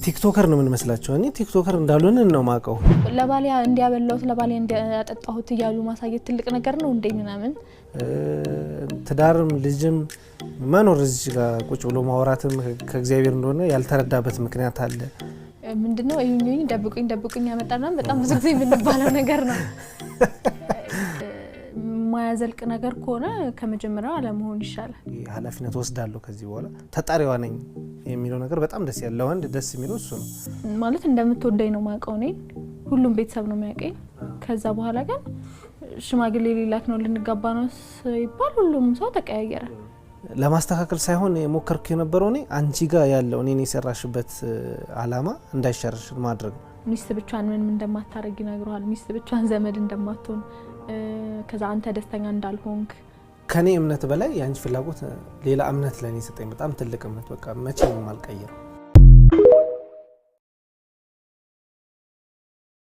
ቲክቶከር ነው ምን መስላችሁ እኔ ቲክቶከር እንዳልሆነ ነው ማቀው ለባሊያ እንዲያበላውት ለባሊያ እንዲያጠጣሁት ይያሉ ማሳየት ትልቅ ነገር ነው እንዴ ምናምን ትዳርም ልጅም ማኖር እዚህ ጋር ቁጭ ብሎ ማውራትም ከእግዚአብሔር እንደሆነ ያልተረዳበት ምክንያት አለ ምንድነው እዩኝ ደብቁኝ ያመጣና በጣም ብዙ ጊዜ የምንባለው ነገር ነው ማያዘልቅ ነገር ከሆነ ከመጀመሪያው አለመሆን ይሻላል ኃላፊነት ወስዳለሁ ከዚህ በኋላ ተጣሪዋ ነኝ የሚለው ነገር በጣም ደስ ያለው ወንድ ደስ የሚለው እሱ ነው ማለት እንደምትወደኝ ነው ማቀው ነኝ ሁሉም ቤተሰብ ነው የሚያቀኝ ከዛ በኋላ ግን ሽማግሌ ሊላክ ነው ልንጋባ ነው ይባል ሁሉም ሰው ተቀያየረ ለማስተካከል ሳይሆን የሞከርኩ የነበረው እኔ አንቺ ጋር ያለው እኔ የሰራሽበት አላማ እንዳይሸርሽ ማድረግ ሚስት ብቻን ምን እንደማታረግ ይነግሯል ሚስት ብቻን ዘመድ እንደማትሆን ከዛ አንተ ደስተኛ እንዳልሆንክ ከኔ እምነት በላይ ያንቺ ፍላጎት ሌላ እምነት ለኔ ሰጠኝ በጣም ትልቅ እምነት በቃ መቼም ማልቀየር